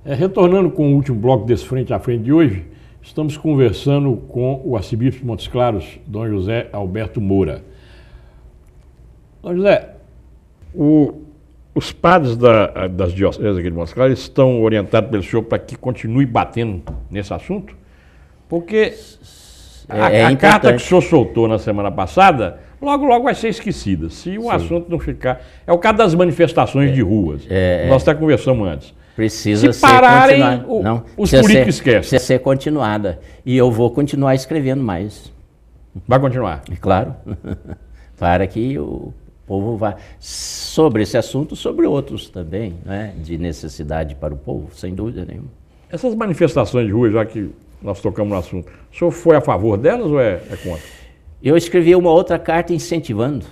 Retornando com o último bloco desse Frente a Frente de hoje, estamos conversando com o arcebispo de Montes Claros, Dom José Alberto Moura. Dom José, os padres das dioceses aqui de Montes Claros estão orientados pelo senhor para que continue batendo nesse assunto? Porque a carta que o senhor soltou na semana passada, logo vai ser esquecida, se o assunto não ficar... É o caso das manifestações de ruas, nós até conversamos antes. Precisa se pararem, não, os políticos esquecem. Precisa ser continuada. E eu vou continuar escrevendo mais. Vai continuar? Claro. Para que o povo vá... Sobre esse assunto, sobre outros também, né? De necessidade para o povo, sem dúvida nenhuma. Essas manifestações de rua, já que nós tocamos no assunto, o senhor foi a favor delas ou é contra? Eu escrevi uma outra carta incentivando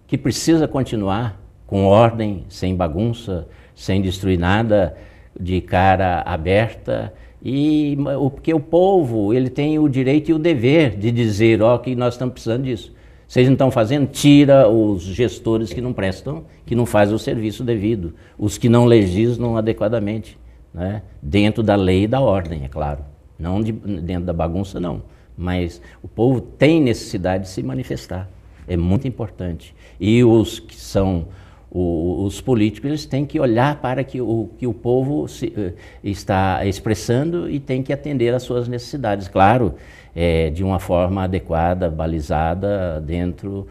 que precisa continuar com ordem, sem bagunça, sem destruir nada, de cara aberta, porque o povo ele tem o direito e o dever de dizer, que nós estamos precisando disso. Vocês não estão fazendo? Tira os gestores que não prestam, que não fazem o serviço devido, os que não legislam adequadamente, né? Dentro da lei e da ordem, é claro. Não dentro da bagunça, não. Mas o povo tem necessidade de se manifestar. É muito importante. E os que são os políticos, eles têm que olhar para que o povo está expressando e tem que atender às suas necessidades. Claro, de uma forma adequada, balizada, dentro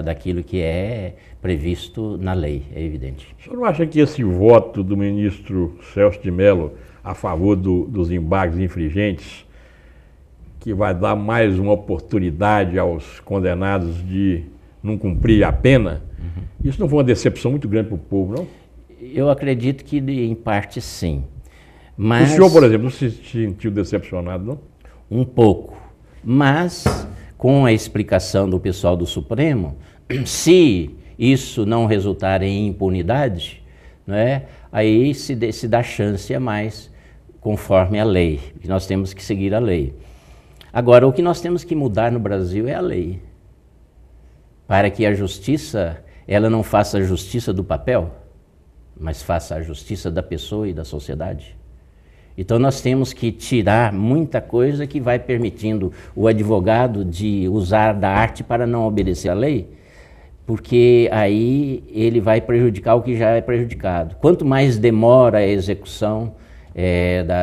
daquilo que é previsto na lei, é evidente. O senhor não acha que esse voto do ministro Celso de Mello a favor dos embargos infringentes, que vai dar mais uma oportunidade aos condenados de não cumprir a pena, isso não foi uma decepção muito grande para o povo, não? Eu acredito que em parte sim. Mas... O senhor, por exemplo, não se sentiu decepcionado, não? Um pouco. Mas, com a explicação do pessoal do Supremo, se isso não resultar em impunidade, né, aí se dá chance a mais, conforme a lei, que nós temos que seguir a lei. Agora, o que nós temos que mudar no Brasil é a lei, para que a justiça, ela não faça a justiça do papel, mas faça a justiça da pessoa e da sociedade. Então nós temos que tirar muita coisa que vai permitindo o advogado de usar da arte para não obedecer à lei, porque aí ele vai prejudicar o que já é prejudicado. Quanto mais demora a execução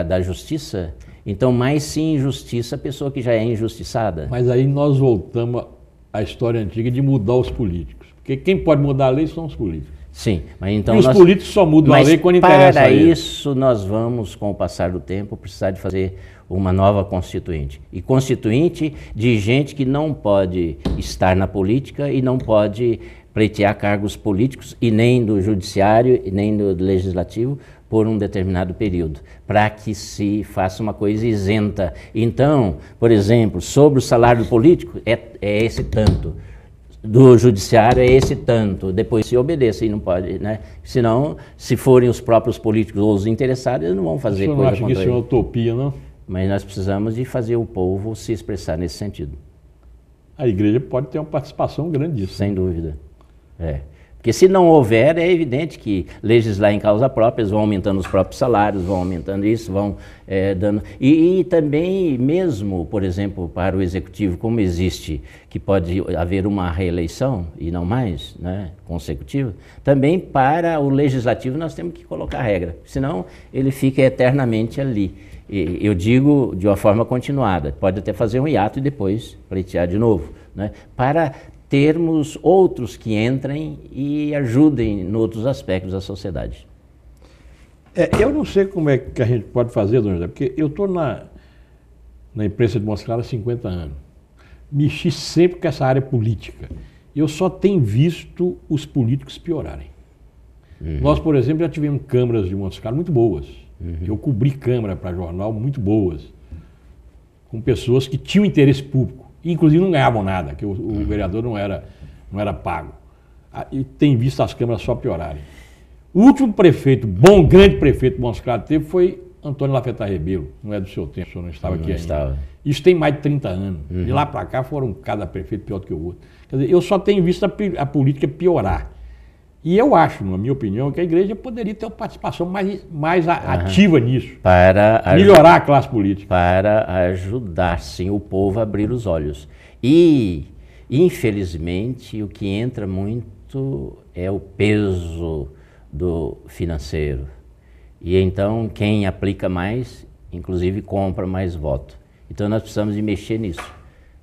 da justiça, então mais se injustiça a pessoa que já é injustiçada. Mas aí nós voltamos à história antiga de mudar os políticos. Porque quem pode mudar a lei são os políticos. Sim, mas então... E os políticos só mudam a lei quando interessa a eles. Para isso nós vamos, com o passar do tempo, precisar de fazer uma nova constituinte. E constituinte de gente que não pode estar na política e não pode pleitear cargos políticos e nem do judiciário e nem do legislativo por um determinado período, para que se faça uma coisa isenta. Então, por exemplo, sobre o salário político é esse tanto, do judiciário é esse tanto, depois se obedeça e não pode, né? Senão, se forem os próprios políticos ou os interessados, eles não vão fazer coisa contra ele. Você não acha que isso é uma utopia, não? Mas nós precisamos de fazer o povo se expressar nesse sentido. A igreja pode ter uma participação grande nisso. Sem dúvida. Porque se não houver, é evidente que legislar em causa própria, eles vão aumentando os próprios salários, vão aumentando isso, vão dando... E também mesmo, por exemplo, para o executivo, como existe, que pode haver uma reeleição e não mais, né, consecutiva, também para o legislativo nós temos que colocar regra, senão ele fica eternamente ali. E eu digo de uma forma continuada, pode até fazer um hiato e depois pleitear de novo, né, para termos outros que entrem e ajudem em outros aspectos da sociedade. Eu não sei como é que a gente pode fazer, Dona José, porque eu estou na imprensa de Montes Claros há 50 anos. Mexi sempre com essa área política. Eu só tenho visto os políticos piorarem. Nós, por exemplo, já tivemos câmaras de Montes Claros muito boas. Eu cobri câmara para jornal muito boas, com pessoas que tinham interesse público. Inclusive não ganhavam nada, que o vereador não era pago. E tem visto as câmaras só piorarem. O último prefeito, grande prefeito de Montes Claros teve foi Antônio Lafetá Rebelo. Não é do seu tempo, o senhor não estava aqui ainda. Estava. Isso tem mais de 30 anos. De lá para cá foram cada prefeito pior do que o outro. Quer dizer, eu só tenho visto a política piorar. E eu acho, na minha opinião, que a igreja poderia ter uma participação mais ativa nisso. Para melhorar a classe política. Para ajudar, sim, o povo a abrir os olhos. E, infelizmente, o que entra muito é o peso do financeiro. E então, quem aplica mais, inclusive, compra mais voto. Então, nós precisamos de mexer nisso,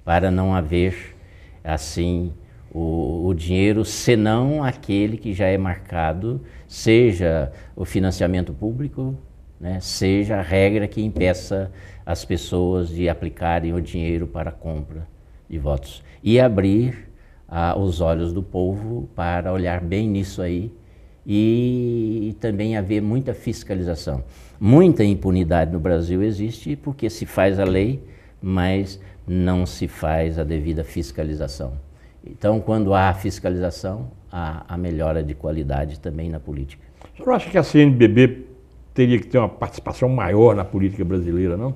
para não haver, assim, o dinheiro, senão aquele que já é marcado, seja o financiamento público, né, seja a regra que impeça as pessoas de aplicarem o dinheiro para a compra de votos. E abrir os olhos do povo para olhar bem nisso aí e também haver muita fiscalização. Muita impunidade no Brasil existe porque se faz a lei, mas não se faz a devida fiscalização. Então, quando há fiscalização, há a melhora de qualidade também na política. O senhor acha que a CNBB teria que ter uma participação maior na política brasileira, não?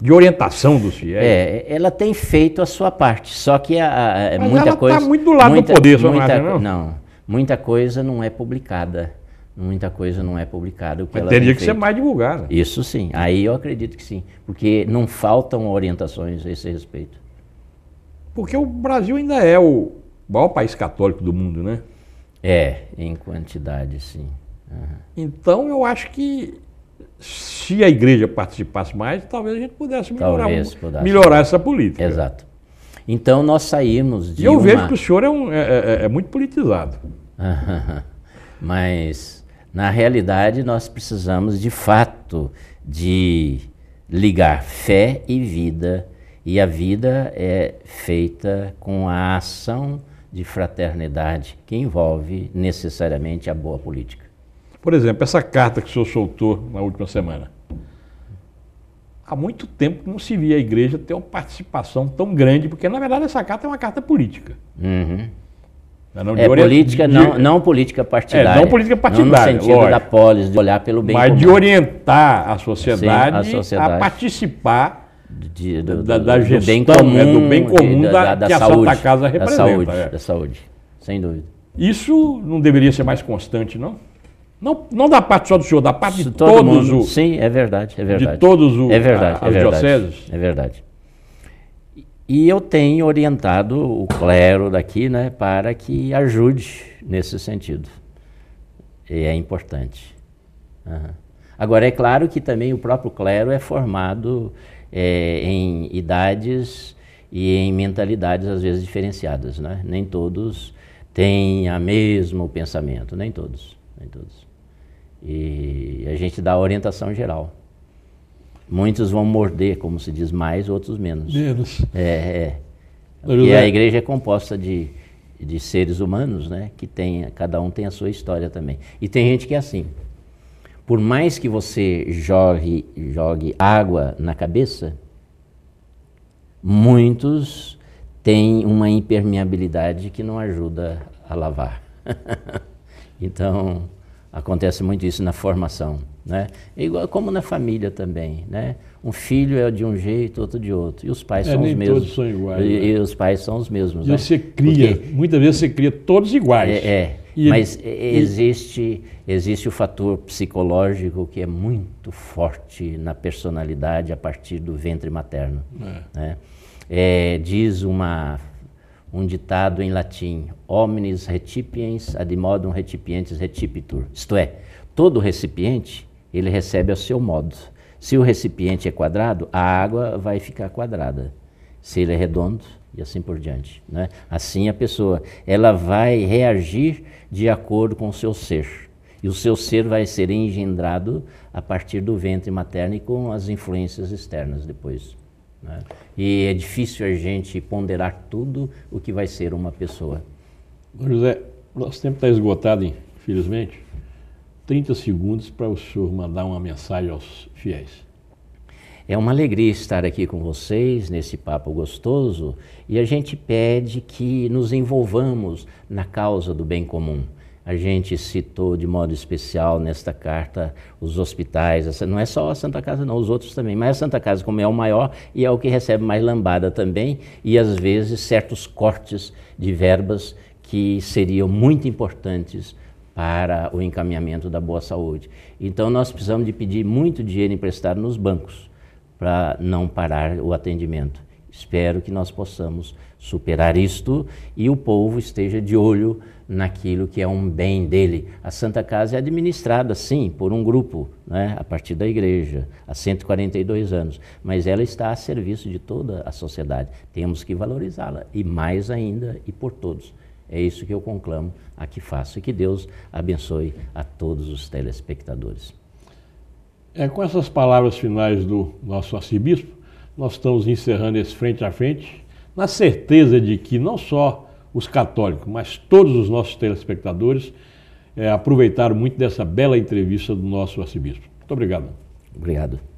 De orientação dos fiéis? Ela tem feito a sua parte, só que mas muita ela coisa... está muito do lado do poder, senhor não acha, não? Não, muita coisa não é publicada. Muita coisa não é publicada. Mas teria que ser mais divulgada. Isso sim, aí eu acredito que sim, porque não faltam orientações a esse respeito. Porque o Brasil ainda é o maior país católico do mundo, né? Em quantidade, sim. Uhum. Então, eu acho que se a igreja participasse mais, talvez a gente pudesse melhorar essa política. Exato. Então, nós saímos de E eu vejo que o senhor é muito politizado. Mas, na realidade, nós precisamos, de fato, de ligar fé e vida. E a vida é feita com a ação de fraternidade que envolve necessariamente a boa política. Por exemplo, essa carta que o senhor soltou na última semana. Há muito tempo que não se via a igreja ter uma participação tão grande, porque na verdade essa carta é uma carta política. Uhum. Política, não política partidária. Não política partidária, não no sentido da polis, de olhar pelo bem comum. Mas de orientar a sociedade, Sim, a participar da gestão, do bem comum que a Santa Casa representa. Da saúde, sem dúvida. Isso não deveria ser mais constante, não? Não da parte só do senhor, da parte de todo todos mundo. Sim, é verdade. De todos as dioceses? É verdade. E eu tenho orientado o clero daqui, né, para que ajude nesse sentido. E é importante. Uhum. Agora, é claro que também o próprio clero é formado em idades e em mentalidades, às vezes, diferenciadas, né? Nem todos têm o mesmo pensamento, nem todos. E a gente dá a orientação geral. Muitos vão morder, como se diz, mais, outros menos. Porque a igreja é composta de seres humanos, né? Que cada um tem a sua história também. E tem gente que é assim. Por mais que você jogue água na cabeça, muitos têm uma impermeabilidade que não ajuda a lavar. Então, acontece muito isso na formação, né? Igual como na família também, né? Um filho é de um jeito, outro de outro. E os pais são os mesmos. Todos são iguais. E os pais são os mesmos. E né? Muitas vezes você cria todos iguais. Mas existe o fator psicológico que é muito forte na personalidade a partir do ventre materno. Né? Diz um ditado em latim: Omnis recipiens ad modum recipientes recipitur. Isto é, todo recipiente ele recebe ao seu modo. Se o recipiente é quadrado, a água vai ficar quadrada. Se ele é redondo, e assim por diante, né? Assim a pessoa, ela vai reagir de acordo com o seu ser. E o seu ser vai ser engendrado a partir do ventre materno e com as influências externas depois, né? E é difícil a gente ponderar tudo o que vai ser uma pessoa. José, nosso tempo está esgotado, infelizmente. 30 segundos para o senhor mandar uma mensagem aos fiéis. É uma alegria estar aqui com vocês nesse papo gostoso e a gente pede que nos envolvamos na causa do bem comum. A gente citou de modo especial nesta carta os hospitais, não é só a Santa Casa não, os outros também, mas a Santa Casa como é o maior e é o que recebe mais lambada também e às vezes certos cortes de verbas que seriam muito importantes para o encaminhamento da boa saúde. Então nós precisamos de pedir muito dinheiro emprestado nos bancos para não parar o atendimento. Espero que nós possamos superar isto e o povo esteja de olho naquilo que é um bem dele. A Santa Casa é administrada, sim, por um grupo, né, a partir da igreja, há 142 anos, mas ela está a serviço de toda a sociedade. Temos que valorizá-la, e mais ainda, e por todos. É isso que eu conclamo, aqui faço, e que Deus abençoe a todos os telespectadores. Com essas palavras finais do nosso arcebispo, nós estamos encerrando esse frente a frente, na certeza de que não só os católicos, mas todos os nossos telespectadores aproveitaram muito dessa bela entrevista do nosso arcebispo. Muito obrigado. Obrigado.